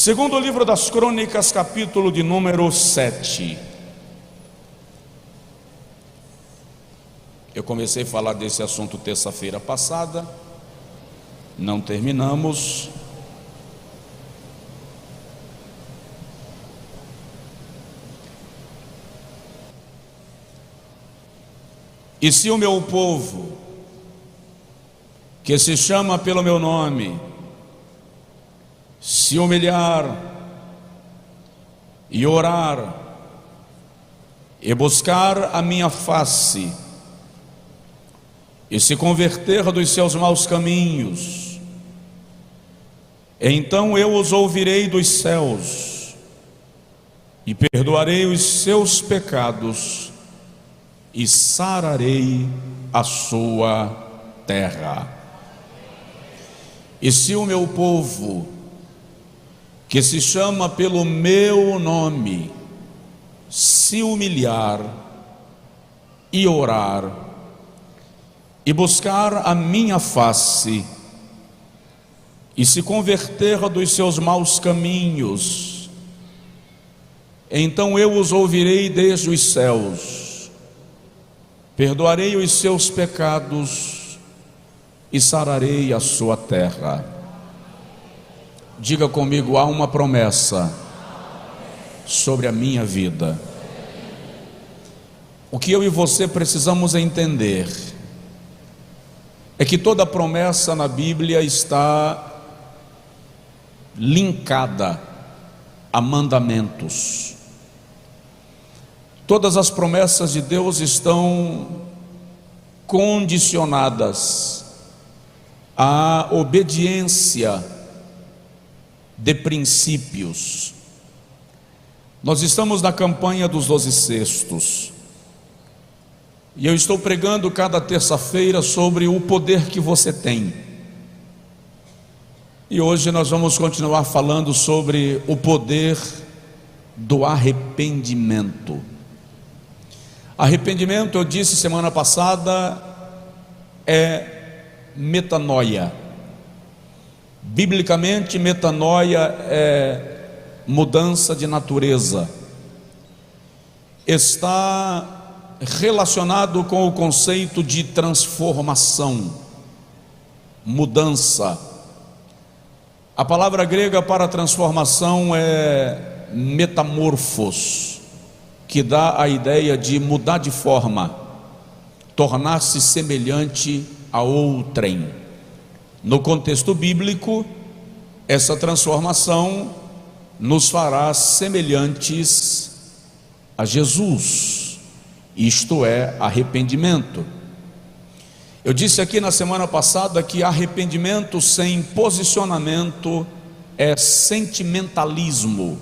Segundo livro das Crônicas, capítulo de número 7. Eu comecei a falar desse assunto terça-feira passada, não terminamos. E se o meu povo, que se chama pelo meu nome, se humilhar e orar e buscar a minha face e se converter dos seus maus caminhos, então eu os ouvirei dos céus e perdoarei os seus pecados e sararei a sua terra. E se o meu povo, que se chama pelo meu nome, se humilhar e orar e buscar a minha face e se converter dos seus maus caminhos, então eu os ouvirei desde os céus, perdoarei os seus pecados e sararei a sua terra. Diga comigo: há uma promessa sobre a minha vida. O que eu e você precisamos entender é que toda promessa na Bíblia está linkada a mandamentos. Todas as promessas de Deus estão condicionadas à obediência de princípios. Nós estamos na campanha dos 12 cestos, e eu estou pregando cada terça-feira sobre o poder que você tem. E hoje nós vamos continuar falando sobre o poder do arrependimento. Arrependimento, eu disse semana passada, é metanoia. Biblicamente, metanoia é mudança de natureza. Está relacionado com o conceito de transformação, mudança. A palavra grega para transformação é metamorfos, que dá a ideia de mudar de forma, tornar-se semelhante a outrem. No contexto bíblico, essa transformação nos fará semelhantes a Jesus, isto é, arrependimento. Eu disse aqui na semana passada que arrependimento sem posicionamento é sentimentalismo,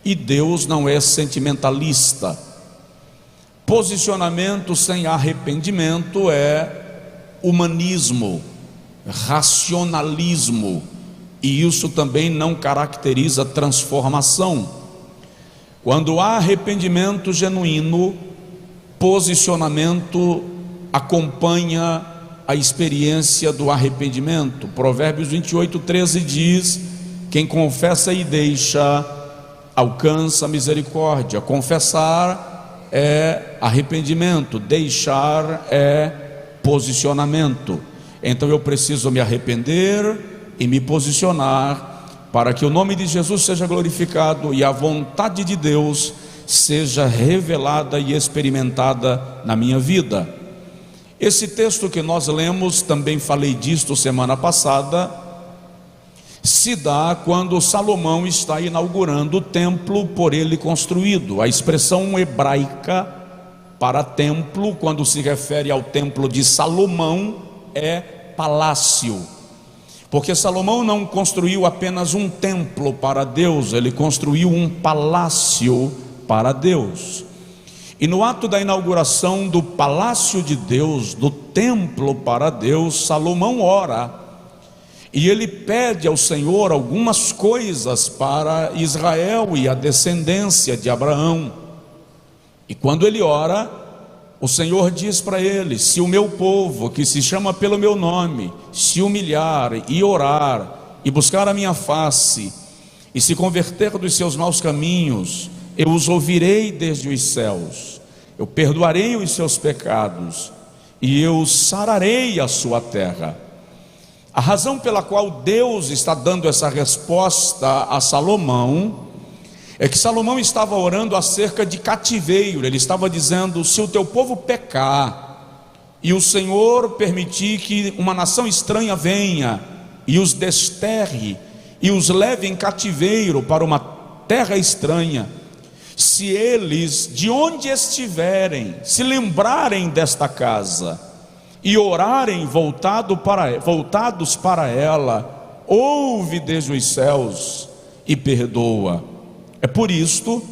e Deus não é sentimentalista. Posicionamento sem arrependimento é humanismo, racionalismo, e isso também não caracteriza transformação. Quando há arrependimento genuíno, posicionamento acompanha a experiência do arrependimento. Provérbios 28:13 diz: quem confessa e deixa alcança misericórdia. Confessar é arrependimento, deixar é posicionamento. Então eu preciso me arrepender e me posicionar para que o nome de Jesus seja glorificado e a vontade de Deus seja revelada e experimentada na minha vida. Esse texto que nós lemos, também falei disto semana passada, se dá quando Salomão está inaugurando o templo por ele construído. A expressão hebraica para templo, quando se refere ao templo de Salomão, é palácio, porque Salomão não construiu apenas um templo para Deus, ele construiu um palácio para Deus. E no ato da inauguração do palácio de Deus, do templo para Deus, Salomão ora e ele pede ao Senhor algumas coisas para Israel e a descendência de Abraão. E quando ele ora, o Senhor diz para ele: se o meu povo, que se chama pelo meu nome, se humilhar e orar e buscar a minha face e se converter dos seus maus caminhos, eu os ouvirei desde os céus, eu perdoarei os seus pecados e eu sararei a sua terra. A razão pela qual Deus está dando essa resposta a Salomão é que Salomão estava orando acerca de cativeiro. Ele estava dizendo: se o teu povo pecar e o Senhor permitir que uma nação estranha venha e os desterre e os leve em cativeiro para uma terra estranha, se eles, de onde estiverem, se lembrarem desta casa e orarem voltados para ela, ouve desde os céus e perdoa. É por isto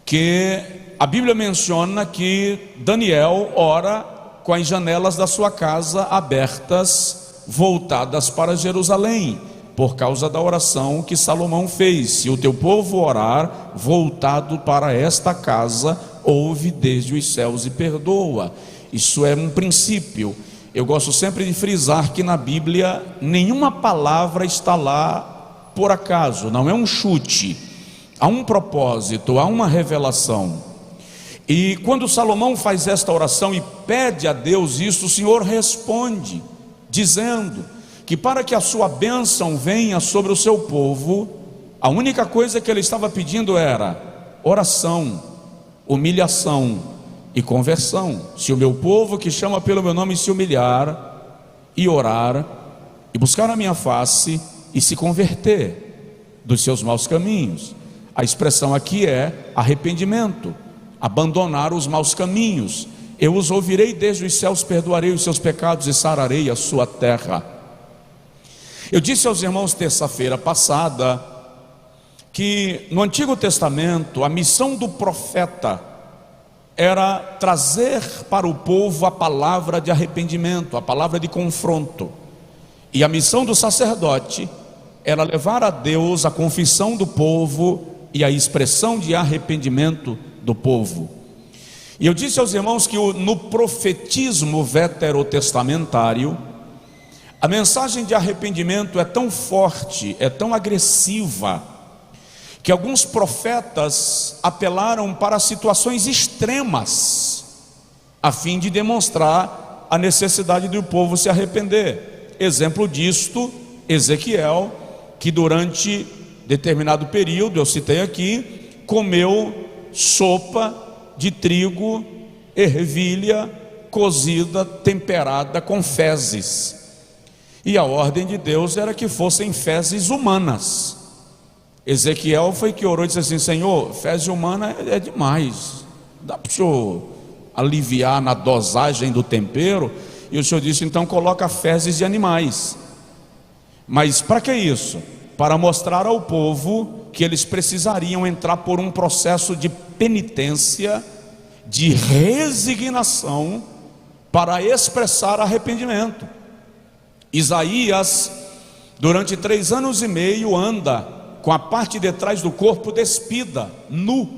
que a Bíblia menciona que Daniel ora com as janelas da sua casa abertas, voltadas para Jerusalém, por causa da oração que Salomão fez: se o teu povo orar voltado para esta casa, ouve desde os céus e perdoa. Isso é um princípio. Eu gosto sempre de frisar que na Bíblia nenhuma palavra está lá por acaso, não é um chute, há um propósito, há uma revelação. E quando Salomão faz esta oração e pede a Deus isso, o Senhor responde, dizendo que para que a sua bênção venha sobre o seu povo, a única coisa que ele estava pedindo era oração, humilhação e conversão. Se o meu povo que chama pelo meu nome se humilhar e orar e buscar a minha face e se converter dos seus maus caminhos. A expressão aqui é arrependimento, abandonar os maus caminhos. Eu os ouvirei desde os céus, perdoarei os seus pecados e sararei a sua terra. Eu disse aos irmãos terça-feira passada que no Antigo Testamento a missão do profeta era trazer para o povo a palavra de arrependimento, a palavra de confronto, e a missão do sacerdote era levar a Deus a confissão do povo e a expressão de arrependimento do povo. E eu disse aos irmãos que no profetismo veterotestamentário, a mensagem de arrependimento é tão forte, é tão agressiva, que alguns profetas apelaram para situações extremas, a fim de demonstrar a necessidade do povo se arrepender. Exemplo disto, Ezequiel, que durante determinado período, eu citei aqui, comeu sopa de trigo, ervilha, cozida, temperada com fezes. E a ordem de Deus era que fossem fezes humanas. Ezequiel foi que orou e disse assim: Senhor, fezes humana é demais, dá para o Senhor aliviar na dosagem do tempero? E o Senhor disse: então coloca fezes de animais. Mas para que isso? Para mostrar ao povo que eles precisariam entrar por um processo de penitência, de resignação, para expressar arrependimento. Isaías, durante 3 anos e meio, anda com a parte de trás do corpo despida, nu,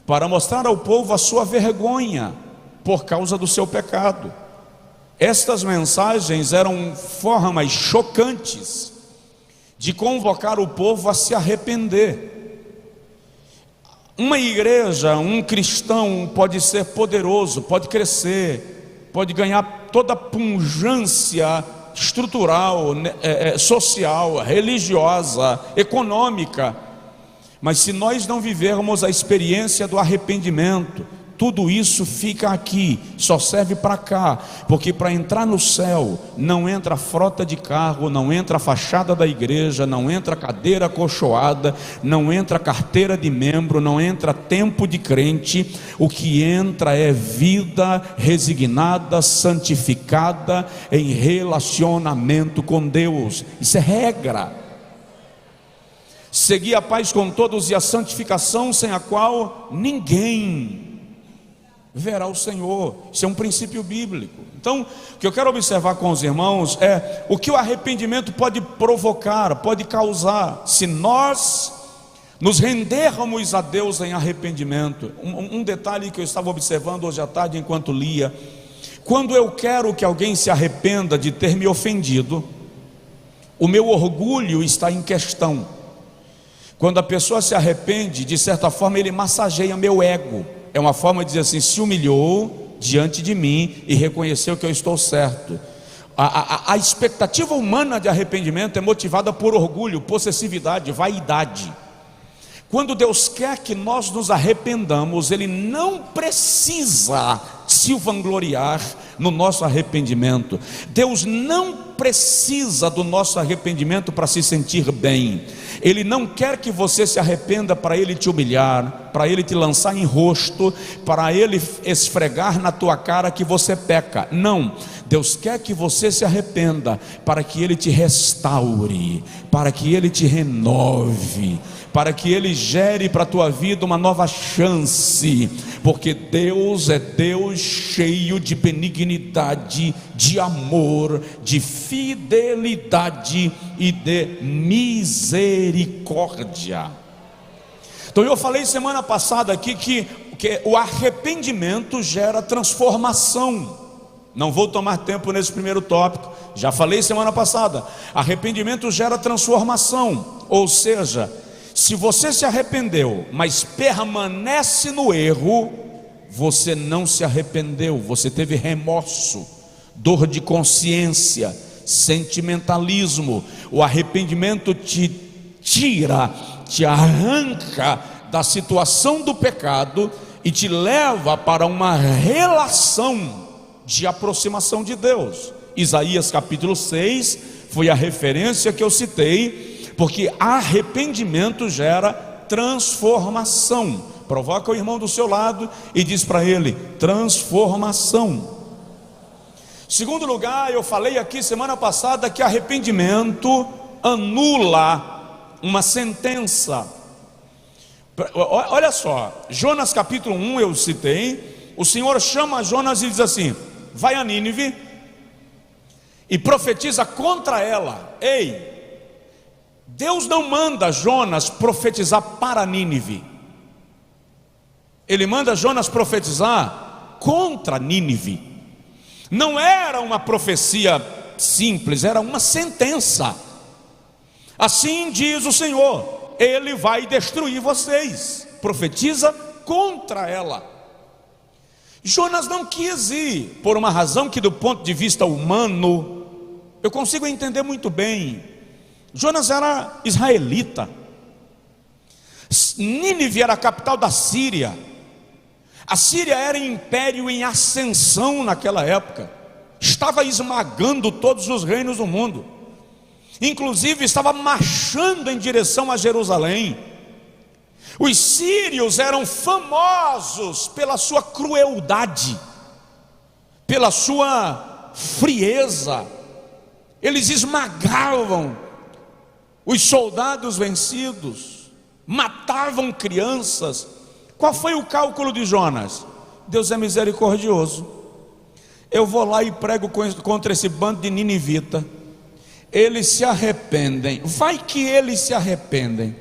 para mostrar ao povo a sua vergonha por causa do seu pecado. Estas mensagens eram formas chocantes de convocar o povo a se arrepender. Uma igreja, um cristão pode ser poderoso, pode crescer, pode ganhar toda a pungência estrutural, social, religiosa, econômica, mas se nós não vivermos a experiência do arrependimento, tudo isso fica aqui, só serve para cá, porque para entrar no céu não entra frota de carro, não entra fachada da igreja, não entra cadeira acolchoada, não entra carteira de membro, não entra tempo de crente. O que entra é vida resignada, santificada em relacionamento com Deus. Isso é regra. Seguir a paz com todos e a santificação, sem a qual ninguém verá o Senhor. Isso é um princípio bíblico. Então, o que eu quero observar com os irmãos é o que o arrependimento pode provocar, pode causar, se nós nos rendermos a Deus em arrependimento. Um detalhe que eu estava observando hoje à tarde enquanto lia: quando eu quero que alguém se arrependa de ter me ofendido, o meu orgulho está em questão. Quando a pessoa se arrepende, de certa forma ele massageia meu ego. É uma forma de dizer assim: se humilhou diante de mim e reconheceu que eu estou certo. A expectativa humana de arrependimento é motivada por orgulho, possessividade, vaidade. Quando Deus quer que nós nos arrependamos, Ele não precisa se vangloriar no nosso arrependimento. Deus não precisa do nosso arrependimento para se sentir bem. Ele não quer que você se arrependa para Ele te humilhar, para Ele te lançar em rosto, para Ele esfregar na tua cara que você peca. Não, Deus quer que você se arrependa para que Ele te restaure, para que Ele te renove, para que Ele gere para a tua vida uma nova chance, porque Deus é Deus cheio de benignidade, de amor, de fidelidade e de misericórdia. Então eu falei semana passada aqui que o arrependimento gera transformação. Não vou tomar tempo nesse primeiro tópico, já falei semana passada. Arrependimento gera transformação, ou seja, se você se arrependeu, mas permanece no erro, você não se arrependeu, você teve remorso, dor de consciência, sentimentalismo. O arrependimento te tira, te arranca da situação do pecado e te leva para uma relação de aproximação de Deus. Isaías capítulo 6 foi a referência que eu citei, porque arrependimento gera transformação. Provoca o irmão do seu lado e diz para ele: transformação. Segundo lugar, eu falei aqui semana passada que arrependimento anula uma sentença. Olha só, Jonas capítulo 1 eu citei. O Senhor chama Jonas e diz assim: vai a Nínive e profetiza contra ela. Ei, Deus não manda Jonas profetizar para Nínive, Ele manda Jonas profetizar contra Nínive. Não era uma profecia simples, era uma sentença. Assim diz o Senhor: Ele vai destruir vocês. Profetiza contra ela. Jonas não quis ir, por uma razão que do ponto de vista humano eu consigo entender muito bem. Jonas era israelita. Nínive era a capital da Síria. A Síria era um império em ascensão naquela época. Estava esmagando todos os reinos do mundo. Inclusive estava marchando em direção a Jerusalém. Os sírios eram famosos pela sua crueldade, pela sua frieza. Eles esmagavam os soldados vencidos, matavam crianças. Qual foi o cálculo de Jonas? Deus é misericordioso, eu vou lá e prego contra esse bando de ninivita. Eles se arrependem, vai que eles se arrependem,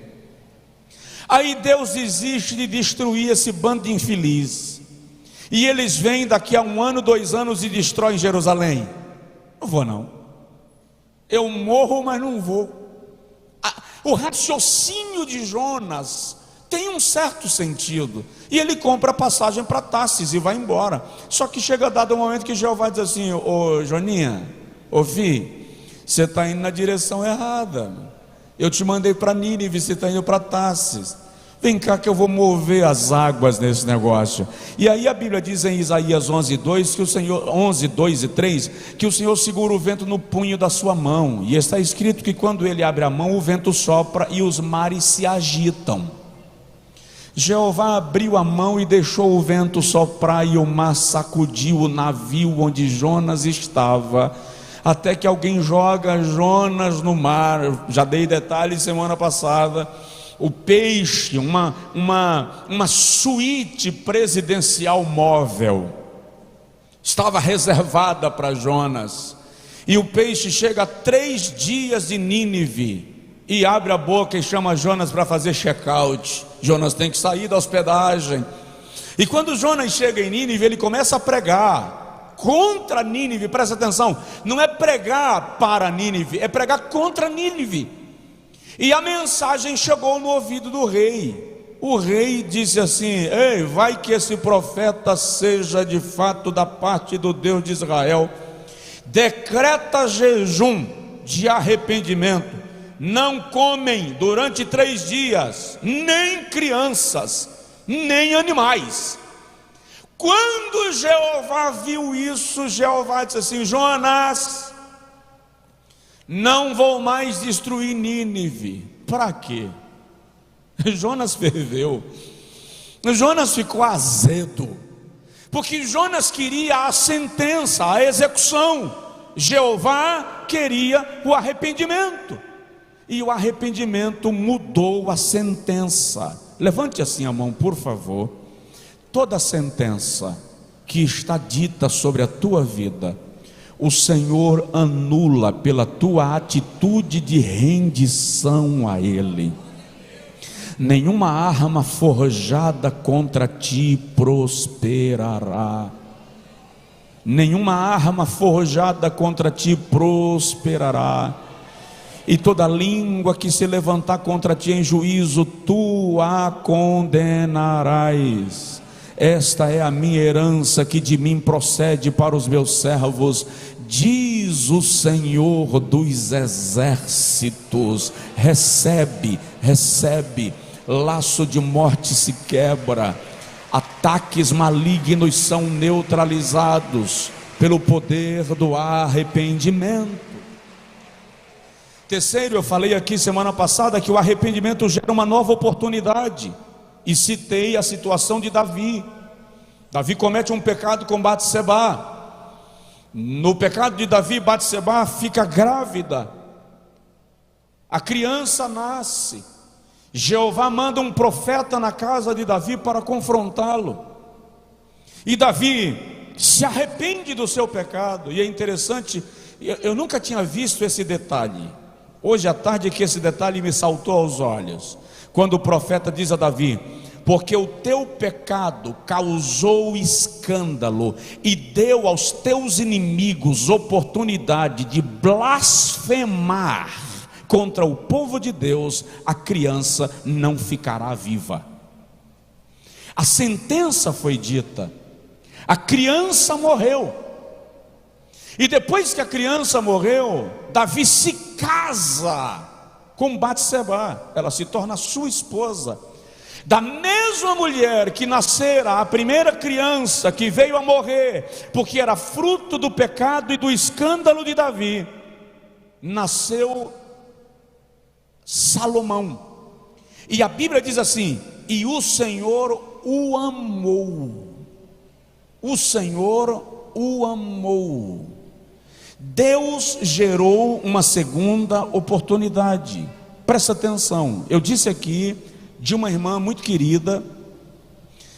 aí Deus desiste de destruir esse bando de infeliz, e eles vêm daqui a 1 ano, 2 anos e destroem Jerusalém. Não vou não, eu morro mas não vou. O raciocínio de Jonas tem um certo sentido, e ele compra a passagem para Tarsis e vai embora. Só que chega dado o momento que Jeová diz assim: ô Joninha, ô fi, você está indo na direção errada. Eu te mandei para Nínive, você está indo para Tarsis. Vem cá que eu vou mover as águas nesse negócio. E aí a Bíblia diz em Isaías 11:2 que o Senhor, 11:2 e 3, que o Senhor segura o vento no punho da sua mão. E está escrito que quando ele abre a mão, o vento sopra e os mares se agitam. Jeová abriu a mão e deixou o vento soprar, e o mar sacudiu o navio onde Jonas estava, até que alguém joga Jonas no mar. Já dei detalhes semana passada. O peixe, uma suíte presidencial móvel, estava reservada para Jonas. E o peixe chega a 3 dias de Nínive e abre a boca e chama Jonas para fazer check-out. Jonas tem que sair da hospedagem. E quando Jonas chega em Nínive, ele começa a pregar contra Nínive. Presta atenção, não é pregar para Nínive, é pregar contra Nínive. E a mensagem chegou no ouvido do rei. O rei disse assim: ei, vai que esse profeta seja de fato da parte do Deus de Israel. Decreta jejum de arrependimento. Não comem durante 3 dias, nem crianças, nem animais. Quando Jeová viu isso, Jeová disse assim: Jonas, não vou mais destruir Nínive. Para quê? Jonas ferveu, Jonas ficou azedo, porque Jonas queria a sentença, a execução. Jeová queria o arrependimento, e o arrependimento mudou a sentença. Levante assim a mão, por favor. Toda sentença que está dita sobre a tua vida, o Senhor anula pela tua atitude de rendição a Ele. Nenhuma arma forjada contra ti prosperará. Nenhuma arma forjada contra ti prosperará. E toda língua que se levantar contra ti em juízo, tu a condenarás. Esta é a minha herança que de mim procede para os meus servos, diz o Senhor dos exércitos. Recebe, recebe. Laço de morte se quebra, ataques malignos são neutralizados pelo poder do arrependimento. Terceiro, eu falei aqui semana passada que o arrependimento gera uma nova oportunidade, e citei a situação de Davi. Davi comete um pecado com Batseba. No pecado de Davi, Batseba fica grávida, a criança nasce. Jeová manda um profeta na casa de Davi para confrontá-lo, e Davi se arrepende do seu pecado. E é interessante, eu nunca tinha visto esse detalhe. Hoje à tarde que esse detalhe me saltou aos olhos, quando o profeta diz a Davi: porque o teu pecado causou escândalo e deu aos teus inimigos oportunidade de blasfemar contra o povo de Deus, a criança não ficará viva. A sentença foi dita, a criança morreu. E depois que a criança morreu, Davi se casa com Batseba, ela se torna sua esposa. Da mesma mulher que nascera a primeira criança que veio a morrer, porque era fruto do pecado e do escândalo de Davi, nasceu Salomão. E a Bíblia diz assim: e o Senhor o amou. O Senhor o amou. Deus gerou uma segunda oportunidade. Presta atenção, eu disse aqui de uma irmã muito querida,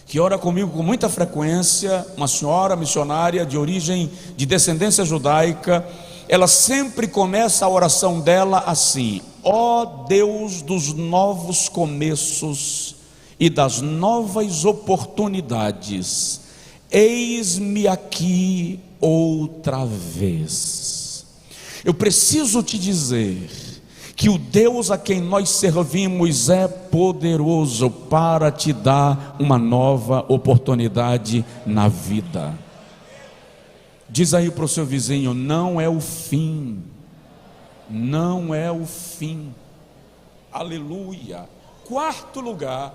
que ora comigo com muita frequência, uma senhora missionária de origem, de descendência judaica. Ela sempre começa a oração dela assim: ó Deus dos novos começos e das novas oportunidades, eis-me aqui outra vez. Eu preciso te dizer que o Deus a quem nós servimos é poderoso para te dar uma nova oportunidade na vida. Diz aí para o seu vizinho: não é o fim, não é o fim. Aleluia. Quarto lugar,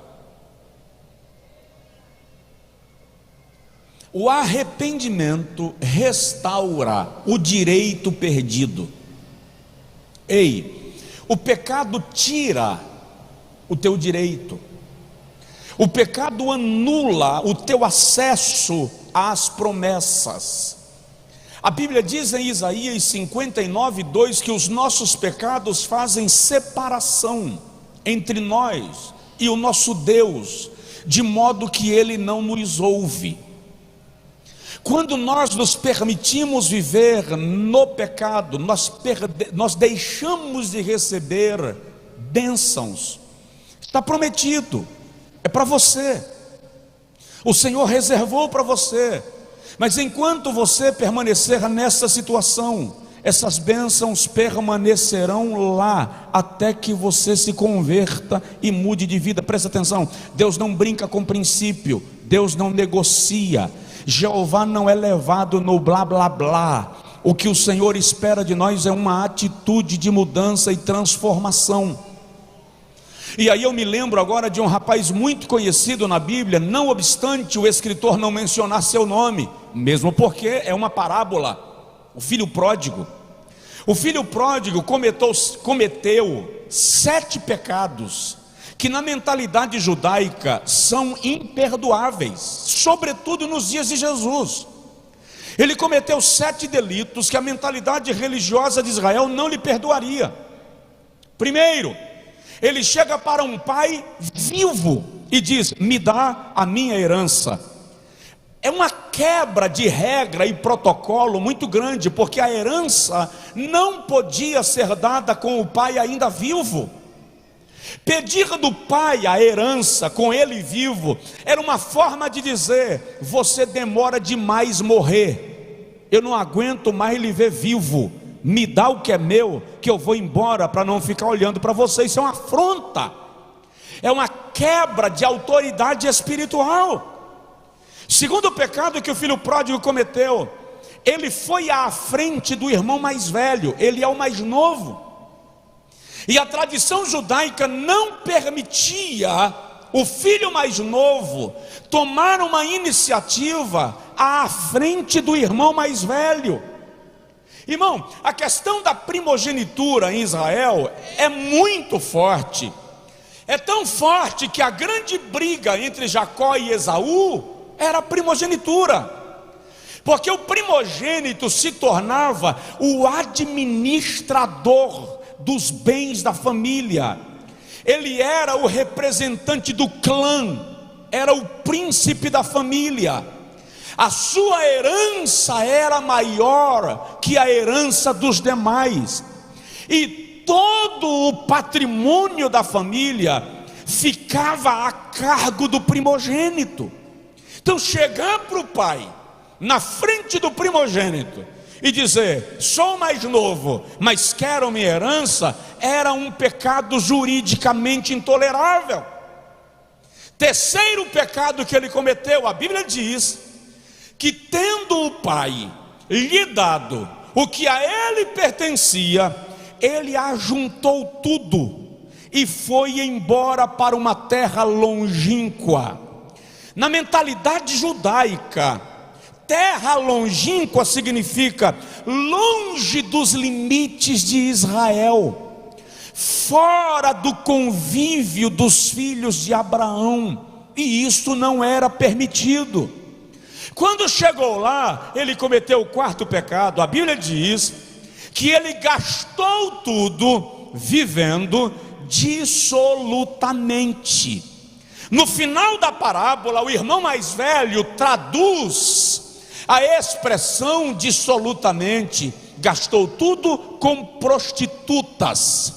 o arrependimento restaura o direito perdido. Ei, o pecado tira o teu direito, o pecado anula o teu acesso às promessas. A Bíblia diz em Isaías 59:2 que os nossos pecados fazem separação entre nós e o nosso Deus, de modo que Ele não nos ouve. Quando nós nos permitimos viver no pecado, nós deixamos de receber bênçãos. Está prometido, é para você, o Senhor reservou para você. Mas enquanto você permanecer nessa situação, essas bênçãos permanecerão lá até que você se converta e mude de vida. Presta atenção, Deus não brinca com princípio, Deus não negocia. Jeová não é levado no blá blá blá. O que o Senhor espera de nós é uma atitude de mudança e transformação. E aí eu me lembro agora de um rapaz muito conhecido na Bíblia, não obstante o escritor não mencionar seu nome, mesmo porque é uma parábola. O filho pródigo. O filho pródigo cometeu 7 pecados que na mentalidade judaica são imperdoáveis, sobretudo nos dias de Jesus. Ele cometeu 7 delitos que a mentalidade religiosa de Israel não lhe perdoaria. Primeiro, ele chega para um pai vivo e diz: me dá a minha herança. É uma quebra de regra e protocolo muito grande, porque a herança não podia ser dada com o pai ainda vivo. Pedir do pai a herança com ele vivo era uma forma de dizer: você demora demais morrer, eu não aguento mais lhe ver vivo, me dá o que é meu, que eu vou embora para não ficar olhando para você. Isso é uma afronta, é uma quebra de autoridade espiritual. Segundo pecado que o filho pródigo cometeu, ele foi à frente do irmão mais velho, ele é o mais novo, e a tradição judaica não permitia o filho mais novo tomar uma iniciativa à frente do irmão mais velho. Irmão, a questão da primogenitura em Israel é muito forte, é tão forte que a grande briga entre Jacó e Esaú era a primogenitura, porque o primogênito se tornava o administrador dos bens da família, ele era o representante do clã, era o príncipe da família, a sua herança era maior que a herança dos demais, e todo o patrimônio da família ficava a cargo do primogênito. Então chegar para o pai, na frente do primogênito, e dizer: sou mais novo, mas quero minha herança, era um pecado juridicamente intolerável. Terceiro pecado que ele cometeu, a Bíblia diz que, tendo o pai lhe dado o que a ele pertencia, ele ajuntou tudo e foi embora para uma terra longínqua. Na mentalidade judaica, terra longínqua significa longe dos limites de Israel, fora do convívio dos filhos de Abraão, e isso não era permitido. Quando chegou lá, ele cometeu o 4º pecado. A Bíblia diz que ele gastou tudo vivendo dissolutamente. No final da parábola, o irmão mais velho traduz a expressão dissolutamente: gastou tudo com prostitutas.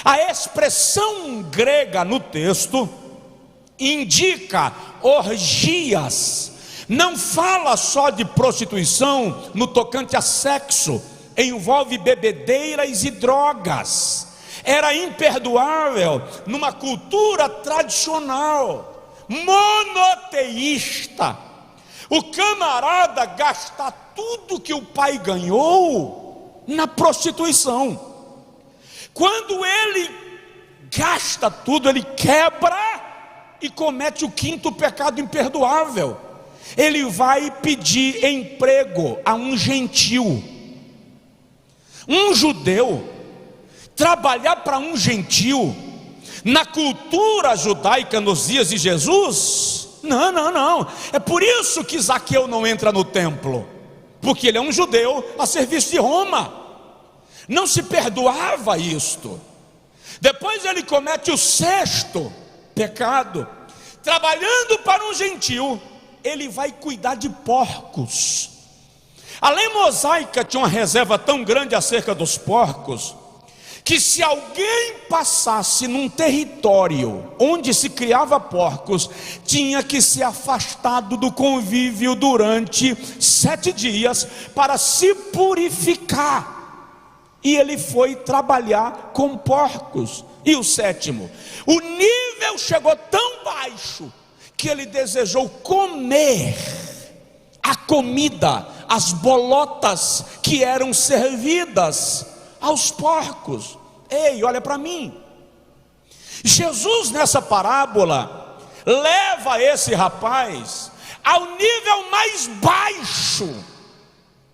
A expressão grega no texto indica orgias, não fala só de prostituição no tocante a sexo, envolve bebedeiras e drogas. Era imperdoável numa cultura tradicional, monoteísta, o camarada gastar tudo que o pai ganhou na prostituição. Quando ele gasta tudo, ele quebra e comete o 5º pecado imperdoável. Ele vai pedir emprego a um gentil. Um judeu trabalhar para um gentil, na cultura judaica nos dias de Jesus, não. É por isso que Zaqueu não entra no templo, porque ele é um judeu a serviço de Roma. Não se perdoava isto. Depois ele comete o 6º pecado, trabalhando para um gentil, ele vai cuidar de porcos. A lei mosaica tinha uma reserva tão grande acerca dos porcos, que se alguém passasse num território onde se criava porcos, tinha que ser afastado do convívio durante 7 dias para se purificar. e ele foi trabalhar com porcos. E o 7º, o nível chegou tão baixo que ele desejou comer a comida, as bolotas que eram servidas aos porcos. Ei, olha para mim, Jesus nessa parábola leva esse rapaz ao nível mais baixo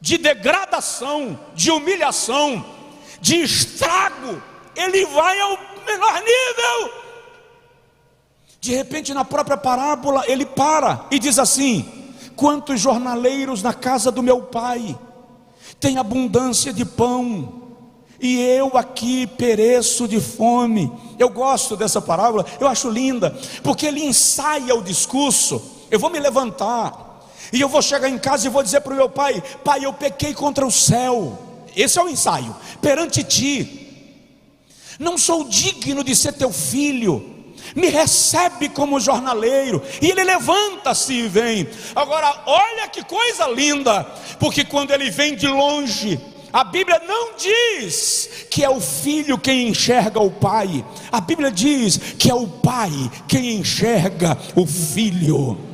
de degradação, de humilhação, de estrago. Ele vai ao menor nível. De repente, na própria parábola, ele para e diz assim: quantos jornaleiros na casa do meu pai têm abundância de pão, e eu aqui pereço de fome. Eu gosto dessa parábola, eu acho linda, porque ele ensaia o discurso. Eu vou me levantar e eu vou chegar em casa e vou dizer para o meu pai: pai, eu pequei contra o céu. Esse é o ensaio. Perante ti, não sou digno de ser teu filho, me recebe como jornaleiro. E ele levanta-se e vem. Agora olha que coisa linda, porque quando ele vem de longe, a Bíblia não diz que é o filho quem enxerga o pai. A Bíblia diz que é o pai quem enxerga o filho.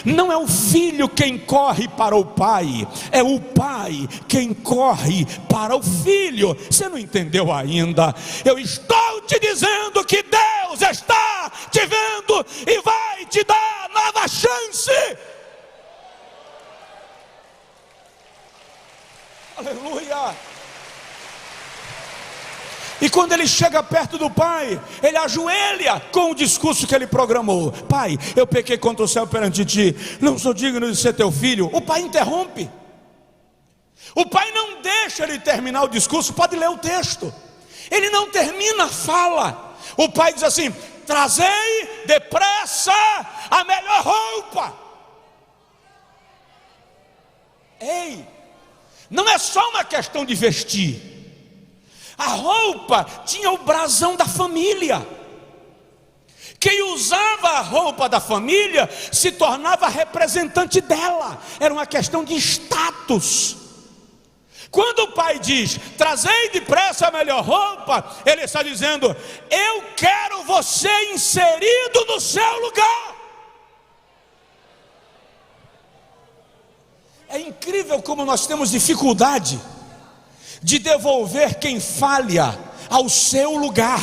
Não é o filho quem corre para o pai, é o pai quem corre para o filho. Você não entendeu ainda? Eu estou te dizendo que Deus está te vendo e vai te dar nova chance. Aleluia. E quando ele chega perto do pai, ele ajoelha com o discurso que ele programou: pai, eu pequei contra o céu perante ti, não sou digno de ser teu filho. O pai interrompe. O pai não deixa ele terminar o discurso. Pode ler o texto. Ele não termina a fala. O pai diz assim: trazei depressa a melhor roupa. Ei, não é só uma questão de vestir. A roupa tinha o brasão da família. Quem usava a roupa da família se tornava representante dela. Era uma questão de status. Quando o pai diz: trazei depressa a melhor roupa, ele está dizendo: eu quero você inserido no seu lugar. É incrível como nós temos dificuldade de devolver quem falha ao seu lugar.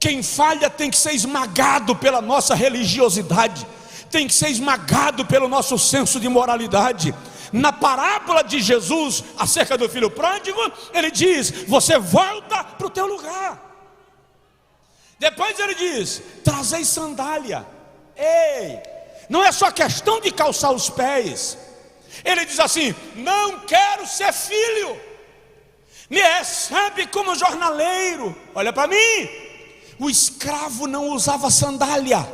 Quem falha tem que ser esmagado pela nossa religiosidade, tem que ser esmagado pelo nosso senso de moralidade. Na parábola de Jesus acerca do filho pródigo, ele diz: você volta para o teu lugar. Depois ele diz: trazei sandália. Ei, não é só questão de calçar os pés. Ele diz assim: não quero ser filho, me recebe como jornaleiro. Olha para mim, o escravo não usava sandália.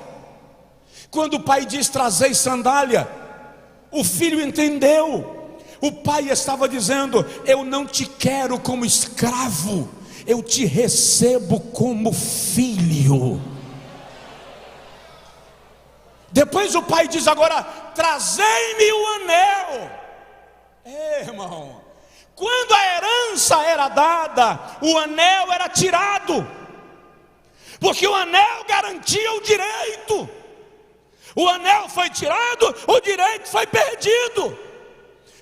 Quando o pai diz: trazei sandália, o filho entendeu. O pai estava dizendo: eu não te quero como escravo, eu te recebo como filho. Depois o pai diz agora: trazei-me o anel. Irmão, quando a herança era dada, o anel era tirado, porque o anel garantia o direito. O anel foi tirado, o direito foi perdido.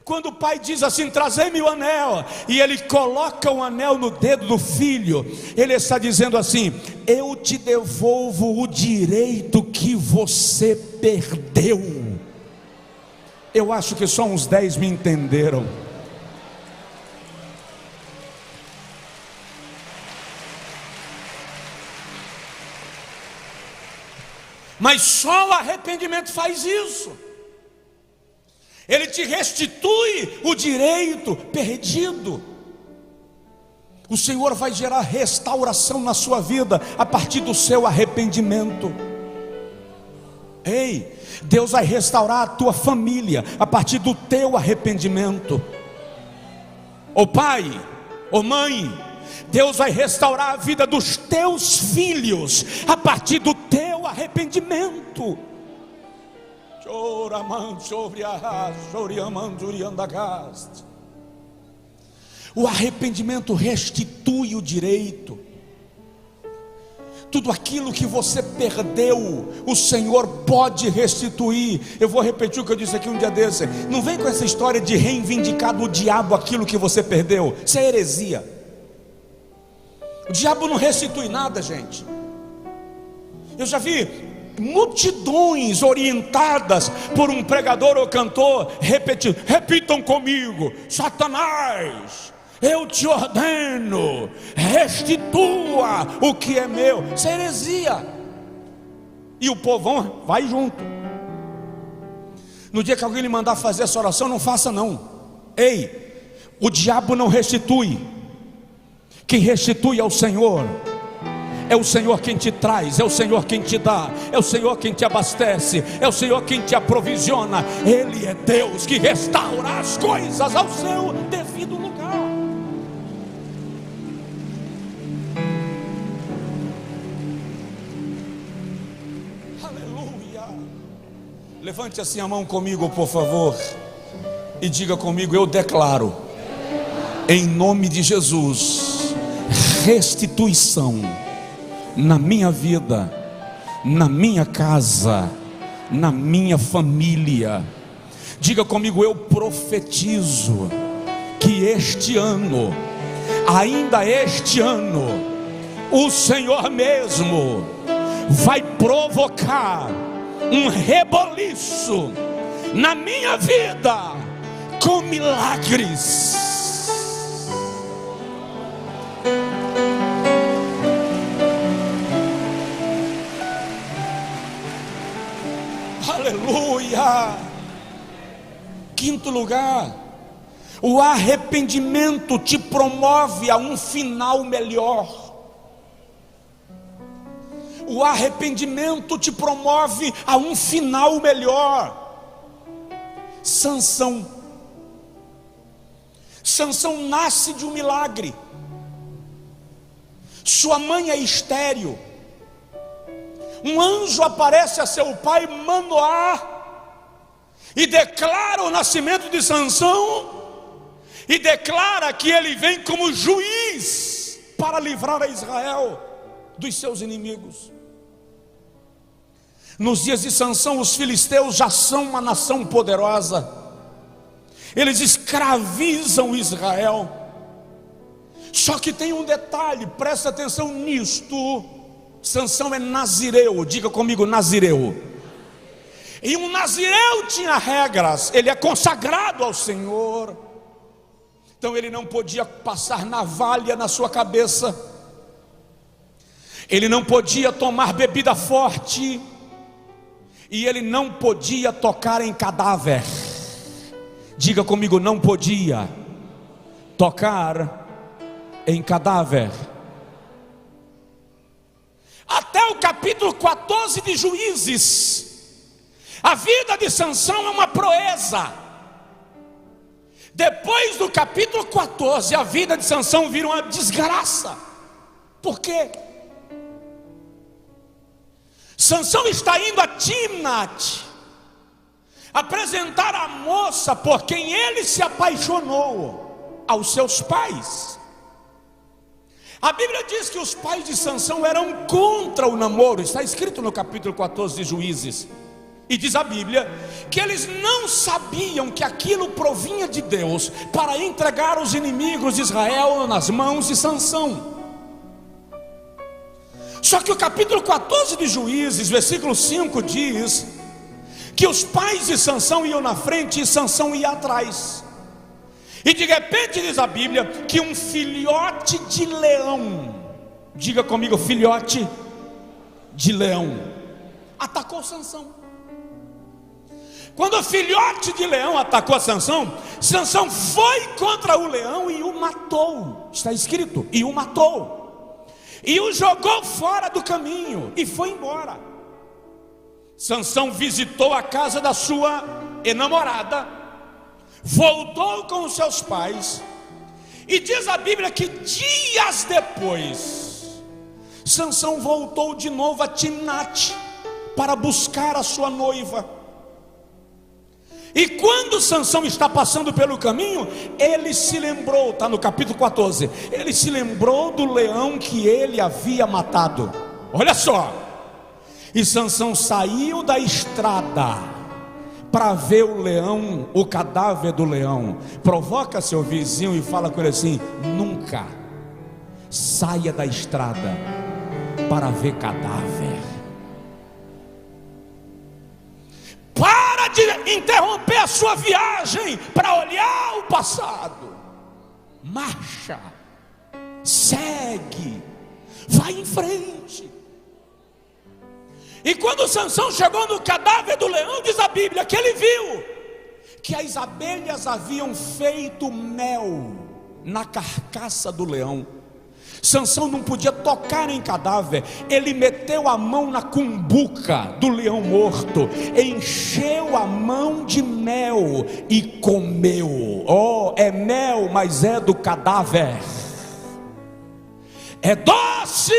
Quando o pai diz assim: trazei-me o anel, e ele coloca o anel no dedo do filho, ele está dizendo assim: eu te devolvo o direito que você perdeu. Eu acho que só uns 10 me entenderam. Mas só o arrependimento faz isso. Ele te restitui o direito perdido. O Senhor vai gerar restauração na sua vida a partir do seu arrependimento. Ei, Deus vai restaurar a tua família a partir do teu arrependimento. Ô pai, ô mãe, Deus vai restaurar a vida dos teus filhos a partir do teu arrependimento. O arrependimento restitui o direito. Tudo aquilo que você perdeu, o Senhor pode restituir. Eu vou repetir o que eu disse aqui um dia desse. Não vem com essa história de reivindicar do diabo aquilo que você perdeu. Isso é heresia. O diabo não restitui nada, gente. Eu já vi multidões orientadas por um pregador ou cantor repitam comigo: Satanás, eu te ordeno, restitua o que é meu. Isso é heresia. E o povão vai junto. No dia que alguém lhe mandar fazer essa oração, não faça não. Ei, o diabo não restitui. Quem restitui é o Senhor. É o Senhor quem te traz, é o Senhor quem te dá, é o Senhor quem te abastece, é o Senhor quem te aprovisiona. Ele é Deus que restaura as coisas ao seu devido lugar. Aleluia. Levante assim a mão comigo, por favor, e diga comigo: eu declaro, em nome de Jesus, restituição na minha vida, na minha casa, na minha família. Diga comigo: eu profetizo que este ano, ainda este ano, o Senhor mesmo vai provocar um reboliço na minha vida com milagres. Aleluia. Quinto lugar, o arrependimento te promove a um final melhor. O arrependimento te promove a um final melhor. Sansão nasce de um milagre. Sua mãe é estéril. Um anjo aparece a seu pai, Manoá, e declara o nascimento de Sansão, e declara que ele vem como juiz para livrar a Israel dos seus inimigos. Nos dias de Sansão, os filisteus já são uma nação poderosa. Eles escravizam Israel. Só que tem um detalhe, presta atenção nisto. Sansão é nazireu, diga comigo: nazireu. E um nazireu tinha regras, ele é consagrado ao Senhor. Então ele não podia passar navalha na sua cabeça, ele não podia tomar bebida forte, e ele não podia tocar em cadáver. Diga comigo: não podia tocar em cadáver. Até o capítulo 14 de Juízes, a vida de Sansão é uma proeza. Depois do capítulo 14, a vida de Sansão vira uma desgraça. Por quê? Sansão está indo a Timnat apresentar a moça por quem ele se apaixonou aos seus pais. A Bíblia diz que os pais de Sansão eram contra o namoro. Está escrito no capítulo 14 de Juízes. E diz a Bíblia que eles não sabiam que aquilo provinha de Deus para entregar os inimigos de Israel nas mãos de Sansão. Só que o capítulo 14 de Juízes, versículo 5 diz que os pais de Sansão iam na frente e Sansão ia atrás. E de repente diz a Bíblia que um filhote de leão, diga comigo: filhote de leão, atacou Sansão. Quando o filhote de leão atacou Sansão, Sansão foi contra o leão e o matou. Está escrito: e o matou, e o jogou fora do caminho e foi embora. Sansão visitou a casa da sua enamorada, voltou com os seus pais, e diz a Bíblia que dias depois Sansão voltou de novo a Timnat para buscar a sua noiva. E quando Sansão está passando pelo caminho, ele se lembrou, está no capítulo 14, ele se lembrou do leão que ele havia matado. Olha só. E Sansão saiu da estrada para ver o leão, o cadáver do leão. Provoca seu vizinho e fala com ele assim: nunca saia da estrada para ver cadáver. Para de interromper a sua viagem para olhar o passado. Marcha, segue, vai em frente. E quando Sansão chegou no cadáver do leão, diz a Bíblia que ele viu que as abelhas haviam feito mel na carcaça do leão. Sansão não podia tocar em cadáver. Ele meteu a mão na cumbuca do leão morto, encheu a mão de mel e comeu. Oh, é mel, mas é do cadáver. É doce,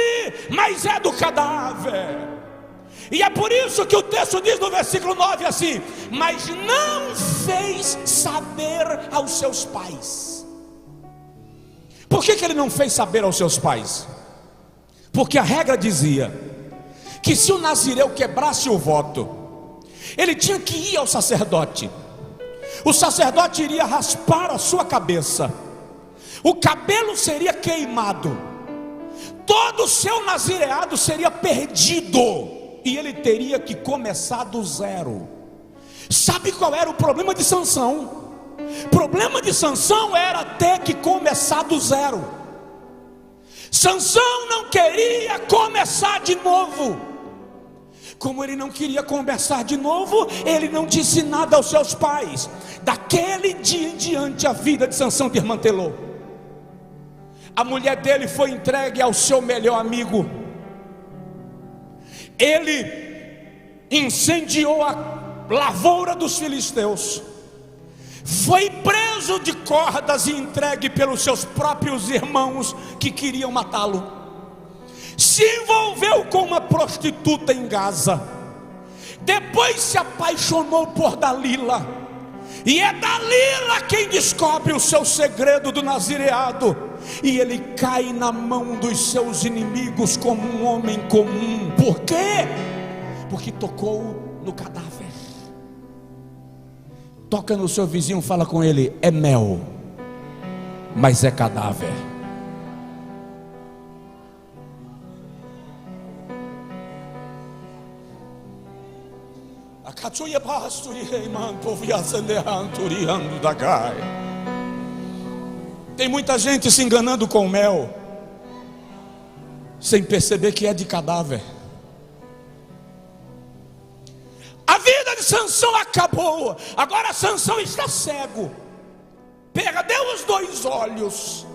mas é do cadáver. E é por isso que o texto diz no versículo 9 assim: mas não fez saber aos seus pais. Por que ele não fez saber aos seus pais? Porque a regra dizia que se o nazireu quebrasse o voto, ele tinha que ir ao sacerdote. O sacerdote iria raspar a sua cabeça, o cabelo seria queimado, todo o seu nazireado seria perdido, e ele teria que começar do zero. Sabe qual era o problema de Sansão? O problema de Sansão era ter que começar do zero. Sansão não queria começar de novo. Como ele não queria começar de novo, ele não disse nada aos seus pais. Daquele dia em diante a vida de Sansão desmantelou. A mulher dele foi entregue ao seu melhor amigo. Ele incendiou a lavoura dos filisteus, foi preso de cordas e entregue pelos seus próprios irmãos que queriam matá-lo. Se envolveu com uma prostituta em Gaza, depois se apaixonou por Dalila, e é Dalila quem descobre o seu segredo do nazireado, e ele cai na mão dos seus inimigos como um homem comum. Por quê? Porque tocou no cadáver. Toca no seu vizinho, fala com ele: é mel, mas é cadáver. Tem muita gente se enganando com mel, sem perceber que é de cadáver. A vida de Sansão acabou. Agora Sansão está cego, perdeu os 2 olhos,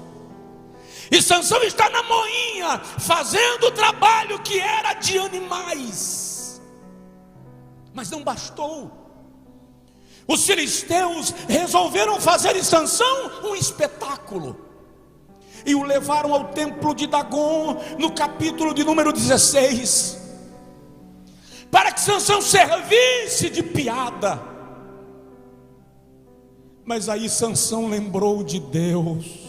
e Sansão está na moinha, fazendo o trabalho que era de animais. Mas não bastou. Os filisteus resolveram fazer de Sansão um espetáculo, e o levaram ao templo de Dagon, no capítulo de número 16, para que Sansão servisse de piada. Mas aí Sansão lembrou de Deus,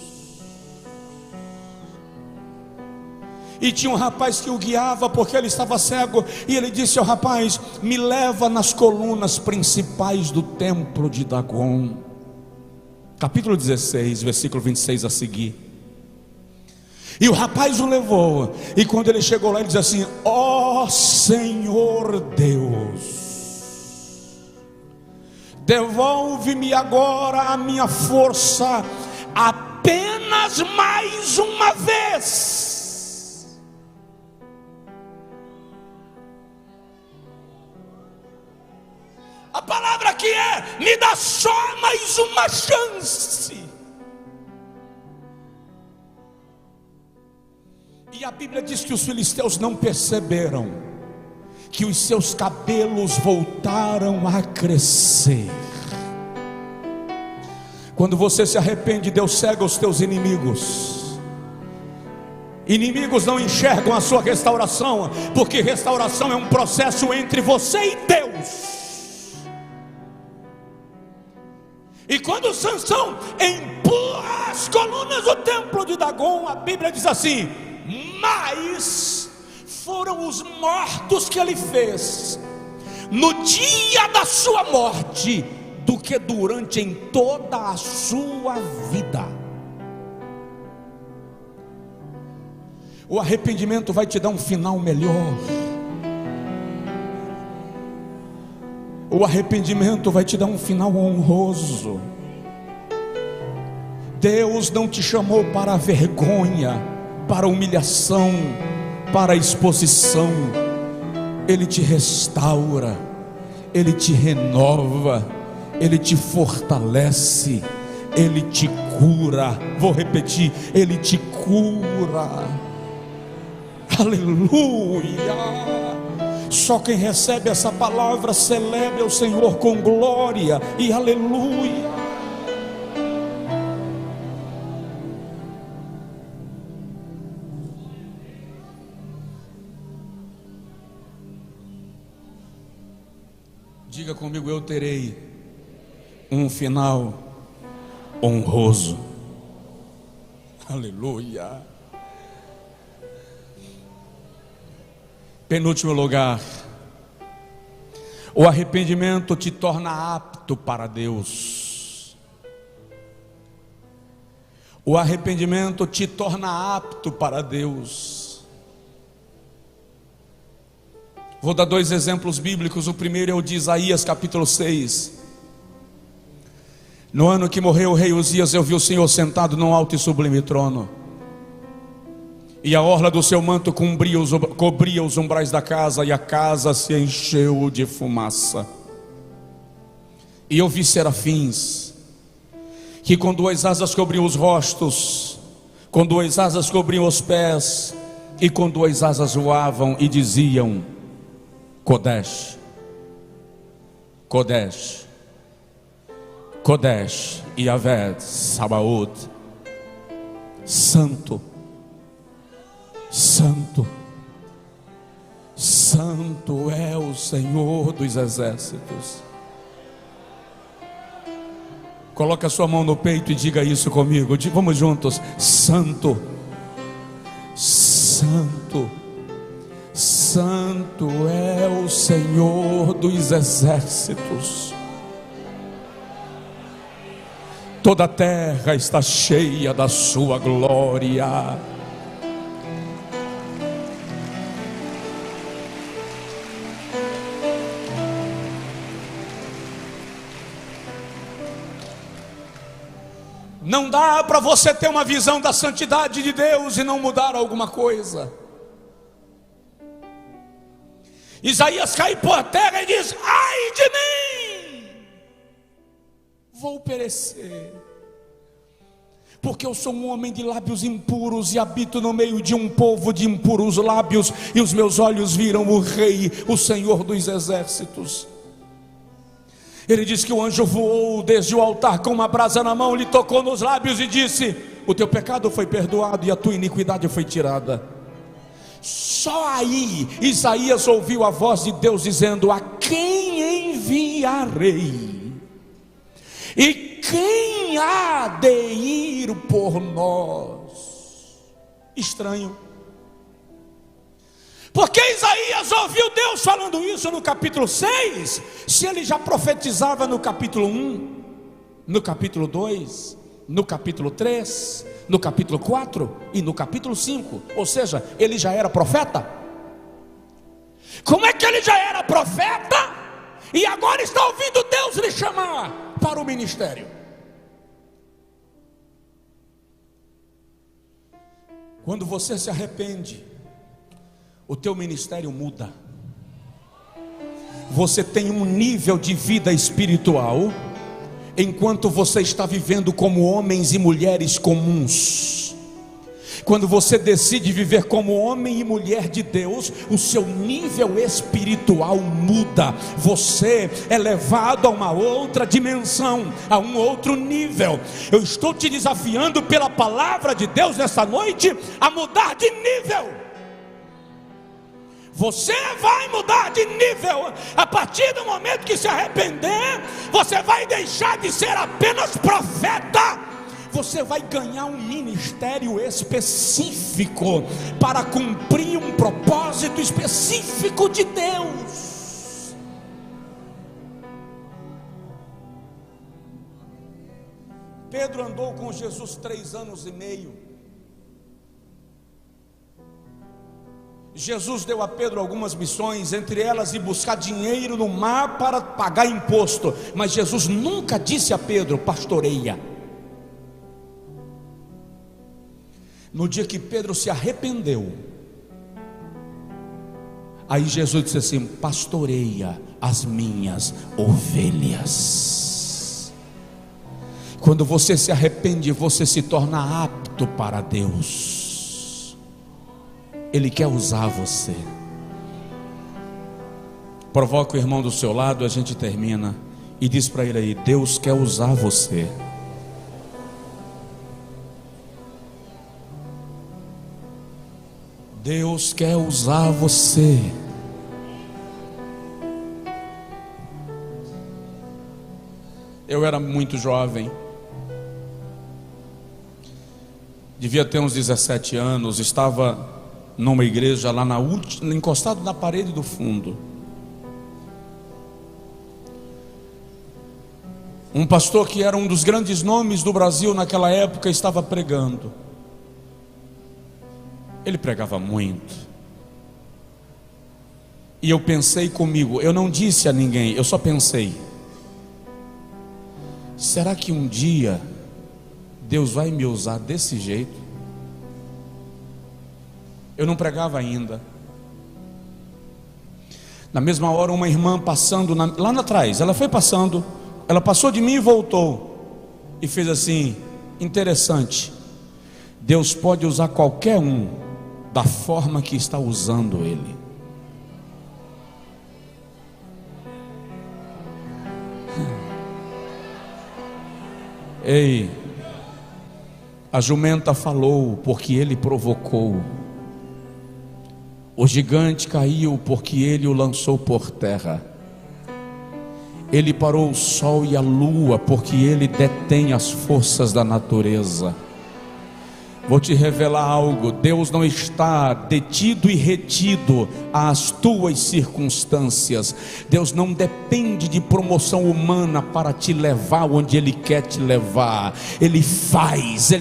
e tinha um rapaz que o guiava, porque ele estava cego, e ele disse ao rapaz: me leva nas colunas principais do templo de Dagon. Capítulo 16, versículo 26 a seguir. E o rapaz o levou, e quando ele chegou lá, ele diz assim: ó Senhor Deus, devolve-me agora a minha força, apenas mais uma vez. A palavra aqui é: me dá só mais uma chance. E a Bíblia diz que os filisteus não perceberam que os seus cabelos voltaram a crescer. Quando você se arrepende, Deus cega os teus inimigos. Inimigos não enxergam a sua restauração, porque restauração é um processo entre você e Deus. E quando Sansão empurra as colunas do templo de Dagon, a Bíblia diz assim: mais foram os mortos que ele fez no dia da sua morte do que durante em toda a sua vida. O arrependimento vai te dar um final melhor. O arrependimento vai te dar um final honroso. Deus não te chamou para a vergonha, para a humilhação, para a exposição. Ele te restaura, Ele te renova, Ele te fortalece, Ele te cura. Vou repetir: Ele te cura. Aleluia! Só quem recebe essa palavra celebra o Senhor com glória e aleluia. Diga comigo: eu terei um final honroso. Aleluia. Penúltimo lugar, o arrependimento te torna apto para Deus. O arrependimento te torna apto para Deus. Vou dar dois exemplos bíblicos. O primeiro é o de Isaías capítulo 6. No ano que morreu o rei Uzias, eu vi o Senhor sentado num alto e sublime trono, e a orla do seu manto cobria os umbrais da casa, e a casa se encheu de fumaça. E eu vi serafins, que com duas asas cobriam os rostos, com duas asas cobriam os pés, e com duas asas voavam e diziam: Kodesh, Kodesh, Kodesh, Yahvé Sabaoth, Santo, Santo, Santo é o Senhor dos exércitos. Coloque a sua mão no peito e diga isso comigo. Vamos juntos: Santo, Santo, Santo é o Senhor dos exércitos. Toda a terra está cheia da sua glória. Não dá para você ter uma visão da santidade de Deus e não mudar alguma coisa. Isaías cai por terra e diz: ai de mim, vou perecer, porque eu sou um homem de lábios impuros e habito no meio de um povo de impuros lábios, e os meus olhos viram o Rei, o Senhor dos exércitos. Ele diz que o anjo voou desde o altar com uma brasa na mão, lhe tocou nos lábios e disse: o teu pecado foi perdoado e a tua iniquidade foi tirada. Só aí Isaías ouviu a voz de Deus dizendo: a quem enviarei? E quem há de ir por nós? Estranho. Porque Isaías ouviu Deus falando isso no capítulo 6, se ele já profetizava no capítulo 1, no capítulo 2, no capítulo 3, no capítulo 4 e no capítulo 5, ou seja, ele já era profeta. Como é que ele já era profeta e agora está ouvindo Deus lhe chamar para o ministério? Quando você se arrepende, o teu ministério muda. Você tem um nível de vida espiritual, enquanto você está vivendo como homens e mulheres comuns. Quando você decide viver como homem e mulher de Deus, o seu nível espiritual muda. Você é levado a uma outra dimensão, a um outro nível. Eu estou te desafiando pela palavra de Deus nessa noite a mudar de nível. Você vai mudar de nível. A partir do momento que se arrepender, você vai deixar de ser apenas profeta. Você vai ganhar um ministério específico para cumprir um propósito específico de Deus. Pedro andou com Jesus 3 anos e meio. Jesus deu a Pedro algumas missões, entre elas ir buscar dinheiro no mar para pagar imposto. Mas Jesus nunca disse a Pedro: pastoreia. No dia que Pedro se arrependeu, aí Jesus disse assim: pastoreia as minhas ovelhas. Quando você se arrepende, você se torna apto para Deus. Ele quer usar você. Provoca o irmão do seu lado, a gente termina, e diz para ele aí: Deus quer usar você. Deus quer usar você. Eu era muito jovem, devia ter uns 17 anos, estava numa igreja lá na última, encostado na parede do fundo. Um pastor que era um dos grandes nomes do Brasil naquela época estava pregando. Ele pregava muito. E eu pensei comigo, eu não disse a ninguém, eu só pensei: será que um dia Deus vai me usar desse jeito? Eu não pregava ainda. Na mesma hora, uma irmã passando lá atrás, ela foi passando, ela passou de mim e voltou, e fez assim: interessante, Deus pode usar qualquer um da forma que está usando ele. Ei, a jumenta falou porque ele provocou. O gigante caiu porque ele o lançou por terra. Ele parou o sol e a lua porque ele detém as forças da natureza. Vou te revelar algo: Deus não está detido e retido às tuas circunstâncias. Deus não depende de promoção humana para te levar onde Ele quer te levar. Ele faz,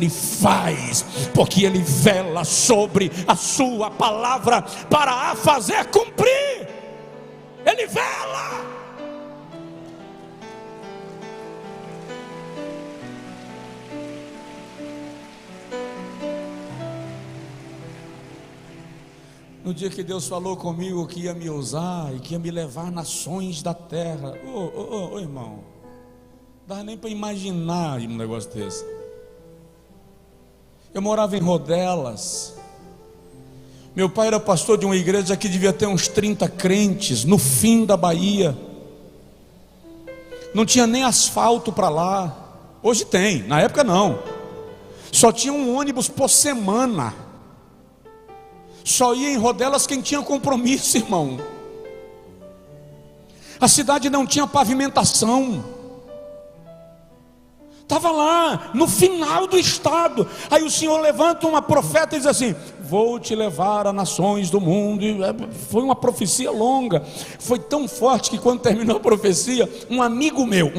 porque Ele vela sobre a sua palavra para a fazer cumprir. Ele vela. No dia que Deus falou comigo que ia me usar e que ia me levar nações da terra, ô irmão, não dá nem para imaginar um negócio desse. Eu morava em Rodelas. Meu pai era pastor de uma igreja que devia ter uns 30 crentes, no fim da Bahia. Não tinha nem asfalto para lá. Hoje tem, na época não. Só tinha um ônibus por semana. Só ia em Rodelas quem tinha compromisso, irmão. A cidade não tinha pavimentação. Estava lá, no final do estado. Aí o Senhor levanta uma profeta e diz assim: vou te levar a nações do mundo. E foi uma profecia longa. Foi tão forte que quando terminou a profecia, um amigo meu,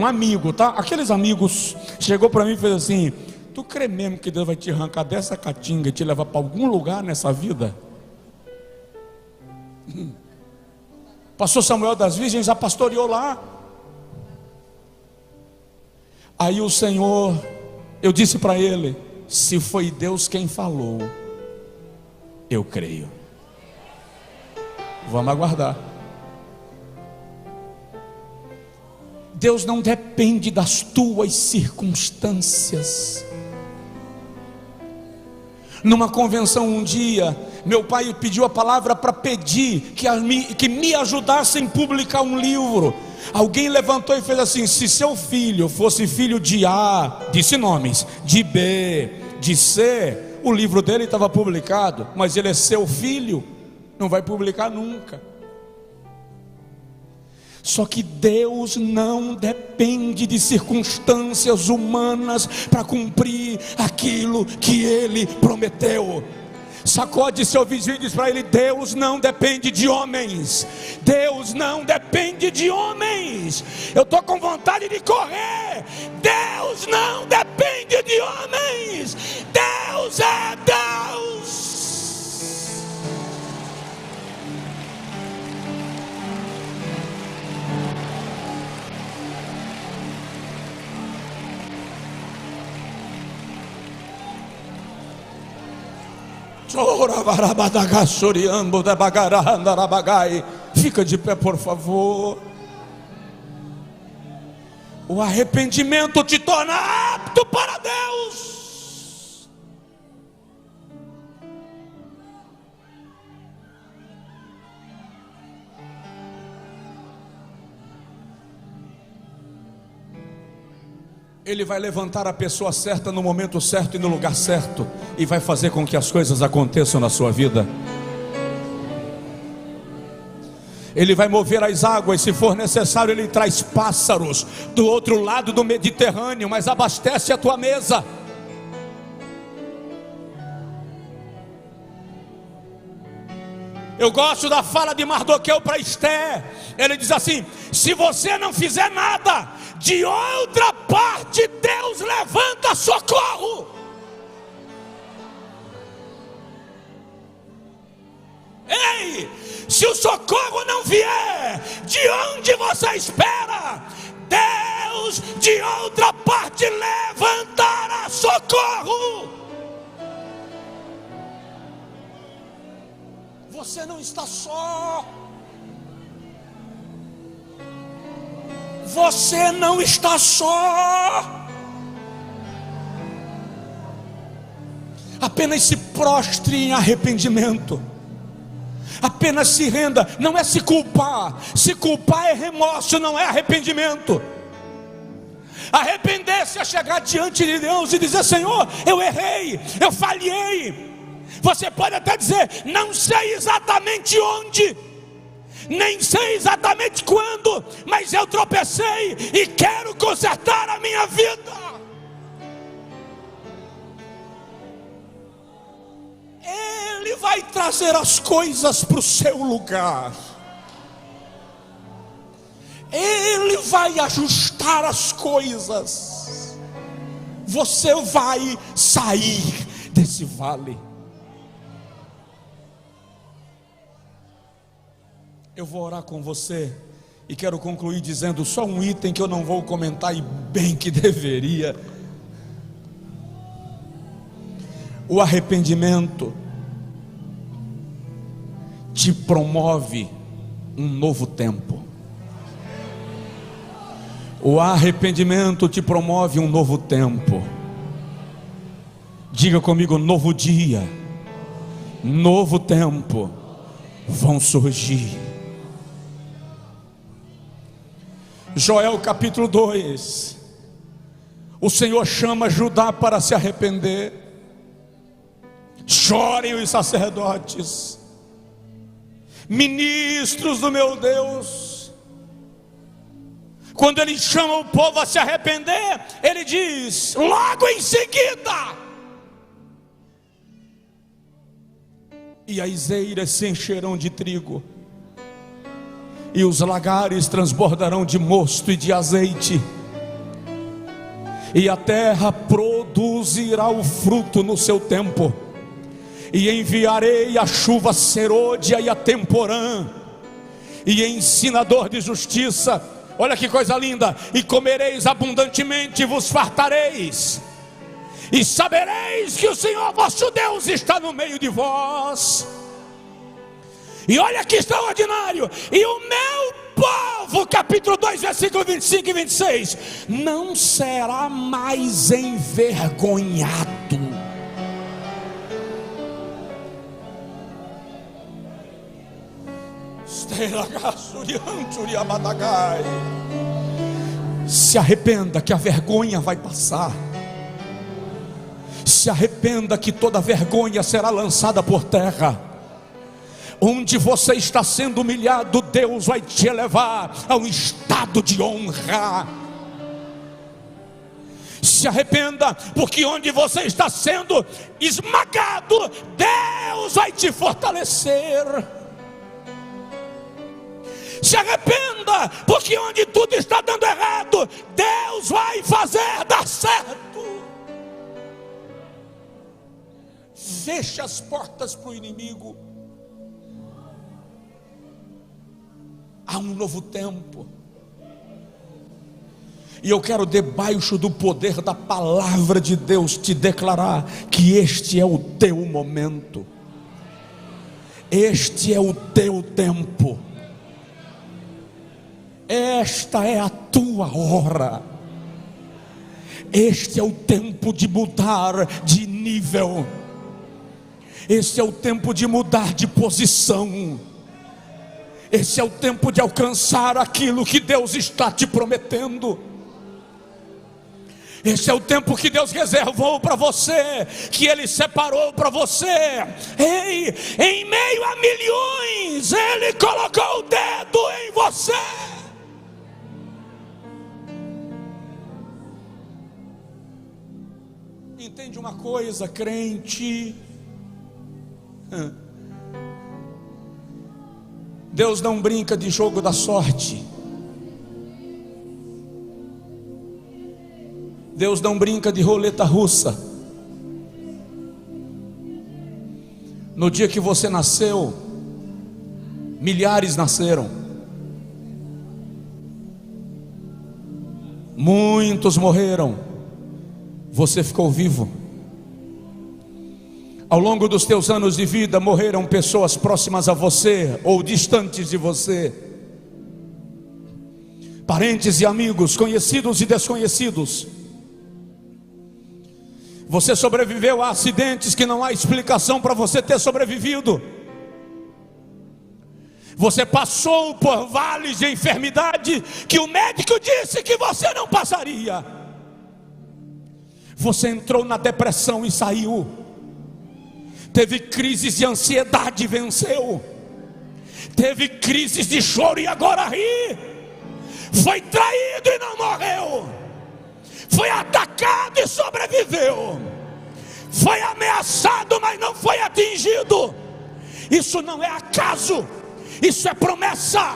tá? Aqueles amigos, chegou para mim e fez assim: tu crê mesmo que Deus vai te arrancar dessa caatinga e te levar para algum lugar nessa vida? Pastor Samuel das Virgens já pastoreou lá. Aí o Senhor, eu disse para ele: se foi Deus quem falou, eu creio. Vamos aguardar. Deus não depende das tuas circunstâncias. Numa convenção um dia, meu pai pediu a palavra para pedir que me ajudassem a publicar um livro. Alguém levantou e fez assim: se seu filho fosse filho de A, disse nomes, de B, de C, o livro dele estava publicado, mas ele é seu filho. não vai publicar nunca. Só que Deus não depende de circunstâncias humanas para cumprir aquilo que Ele prometeu. Sacode seu vizinho e diz para ele: Deus não depende de homens. Deus não depende de homens. Eu estou com vontade de correr. Deus não depende de homens. Deus é Deus. Fica de pé, por favor. O arrependimento te torna apto para Deus. Ele vai levantar a pessoa certa no momento certo e no lugar certo, e vai fazer com que as coisas aconteçam na sua vida. Ele vai mover as águas, se for necessário ele traz pássaros do outro lado do Mediterrâneo, mas abastece a tua mesa. Eu gosto da fala de Mardoqueu para Esté. Ele diz assim: se você não fizer nada, de outra parte Deus levanta socorro. Ei, se o socorro não vier de onde você espera, Deus de outra parte levantará socorro. Você não está só. Você não está só. Apenas se prostre em arrependimento. Apenas se renda. Não é se culpar. Se culpar é remorso, não é arrependimento. Arrepender-se é chegar diante de Deus e dizer: Senhor, eu errei, eu falhei. Você pode até dizer: não sei exatamente onde, nem sei exatamente quando, mas eu tropecei e quero consertar a minha vida. Ele vai trazer as coisas para o seu lugar. Ele vai ajustar as coisas. Você vai sair desse vale. Eu vou orar com você e quero concluir dizendo só um item que eu não vou comentar, e bem que deveria. O arrependimento te promove um novo tempo. O arrependimento te promove um novo tempo. Diga comigo: novo dia, novo tempo vão surgir. Joel capítulo 2. O Senhor chama Judá para se arrepender. Chorem os sacerdotes, ministros do meu Deus. Quando Ele chama o povo a se arrepender, Ele diz logo em seguida: e as eiras se encherão de trigo, e os lagares transbordarão de mosto e de azeite, e a terra produzirá o fruto no seu tempo, e enviarei a chuva serôdia e a temporã, e ensinador de justiça. Olha que coisa linda: e comereis abundantemente e vos fartareis, e sabereis que o Senhor vosso Deus está no meio de vós. E olha que extraordinário: e o meu povo, capítulo 2, versículo 25 e 26, não será mais envergonhado. Se arrependa que a vergonha vai passar. Se arrependa que toda vergonha será lançada por terra. Onde você está sendo humilhado, Deus vai te elevar a um estado de honra. Se arrependa, porque onde você está sendo esmagado, Deus vai te fortalecer. Se arrependa, porque onde tudo está dando errado, Deus vai fazer dar certo. Feche as portas para o inimigo. Há um novo tempo. E eu quero, debaixo do poder da palavra de Deus, te declarar que este é o teu momento. Este é o teu tempo. Esta é a tua hora. Este é o tempo de mudar de nível. Este é o tempo de mudar de posição. Esse é o tempo de alcançar aquilo que Deus está te prometendo. Esse é o tempo que Deus reservou para você, que Ele separou para você. Ei, em meio a milhões, Ele colocou o dedo em você. Entende uma coisa, crente? Deus não brinca de jogo da sorte. Deus não brinca de roleta russa. No dia que você nasceu, milhares nasceram. Muitos morreram. Você ficou vivo. Ao longo dos teus anos de vida, morreram pessoas próximas a você ou distantes de você. Parentes e amigos, conhecidos e desconhecidos. Você sobreviveu a acidentes que não há explicação para você ter sobrevivido. Você passou por vales de enfermidade que o médico disse que você não passaria. Você entrou na depressão e saiu. Teve crises de ansiedade e venceu. Teve crises de choro e agora ri. Foi traído e não morreu. Foi atacado e sobreviveu. Foi ameaçado, mas não foi atingido. Isso não é acaso. Isso é promessa.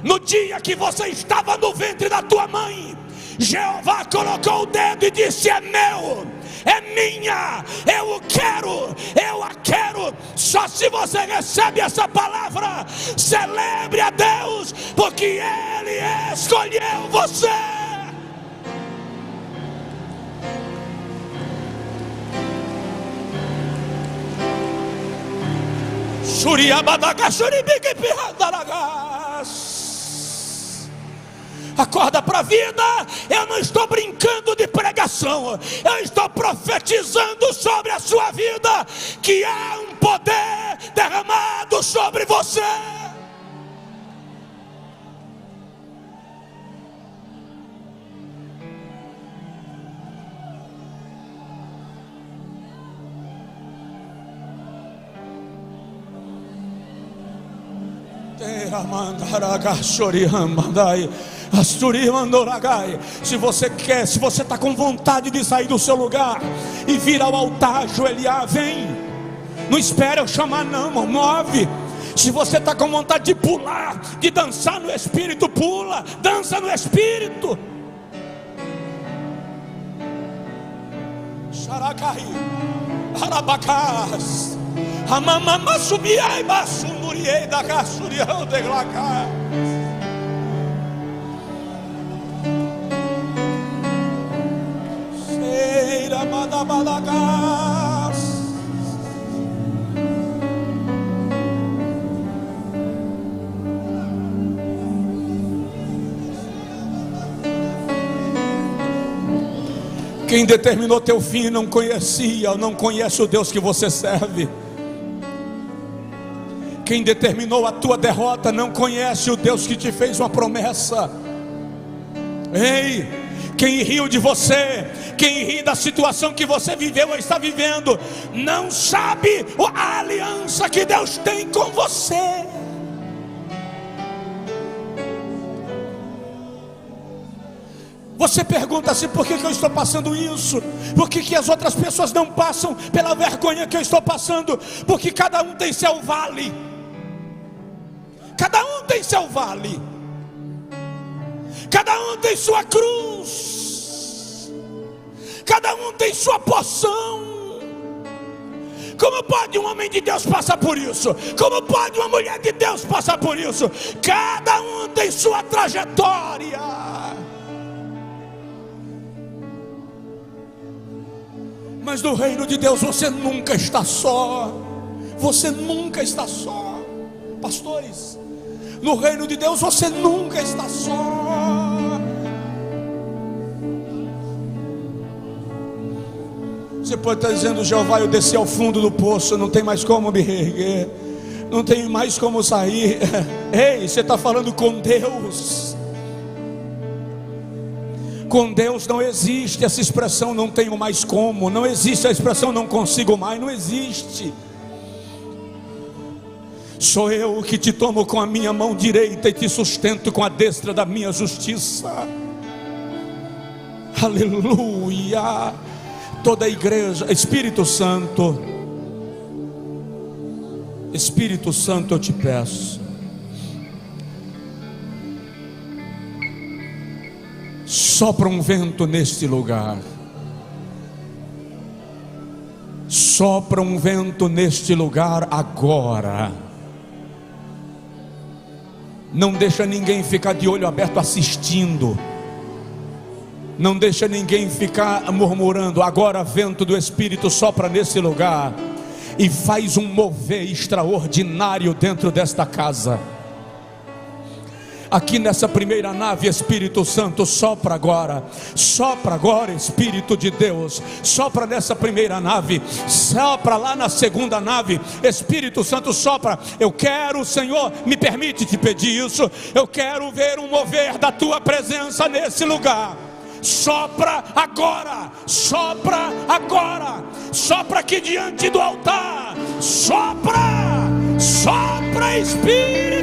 No dia que você estava no ventre da tua mãe, Jeová colocou o dedo e disse: é meu, é minha, eu o quero, eu a quero. Só se você recebe essa palavra, celebre a Deus, porque Ele escolheu você. Acorda para a vida. Eu não estou brincando de pregação. Eu estou profetizando sobre a sua vida que há um poder derramado sobre você. Se você quer, se você está com vontade de sair do seu lugar e vir ao altar, ajoelhar, vem. Não espere eu chamar, não, move. Se você está com vontade de pular, de dançar no Espírito, pula, dança no Espírito. Xaracai, Arabacás. A mamama subia e basunduriei da caçurião de glacá. Seira badabadagás. Quem determinou teu fim não conhecia ou não conhece o Deus que você serve. Quem determinou a tua derrota não conhece o Deus que te fez uma promessa. Ei, quem riu de você, Quem ri da situação que você viveu ou está vivendo, não sabe a aliança que Deus tem com você. Você pergunta assim: por que eu estou passando isso? Por que as outras pessoas não passam pela vergonha que eu estou passando? Porque cada um tem seu vale. Cada um tem seu vale. Cada um tem sua cruz. Cada um tem sua porção. Como pode um homem de Deus passar por isso? Como pode uma mulher de Deus passar por isso? Cada um tem sua trajetória. Mas no reino de Deus você nunca está só. Você nunca está só. Pastores, no reino de Deus você nunca está só. Você pode estar dizendo: Jeová, eu desci ao fundo do poço, não tem mais como me erguer, não tenho mais como sair. Ei, você está falando com Deus. Com Deus não existe essa expressão não tenho mais como, não existe a expressão não consigo mais, não existe. Sou eu que te tomo com a minha mão direita e te sustento com a destra da minha justiça. Aleluia. Toda a igreja, Espírito Santo, Espírito Santo, eu te peço, sopra um vento neste lugar. Sopra um vento neste lugar agora. Não deixa ninguém ficar de olho aberto assistindo. Não deixa ninguém ficar murmurando. Agora vento do Espírito sopra nesse lugar e faz um mover extraordinário dentro desta casa. Aqui nessa primeira nave, Espírito Santo, sopra agora, Espírito de Deus, sopra nessa primeira nave, sopra lá na segunda nave, Espírito Santo, sopra. Eu quero, Senhor, me permite te pedir isso, eu quero ver um mover da tua presença nesse lugar. Sopra agora, sopra aqui diante do altar, sopra, Espírito.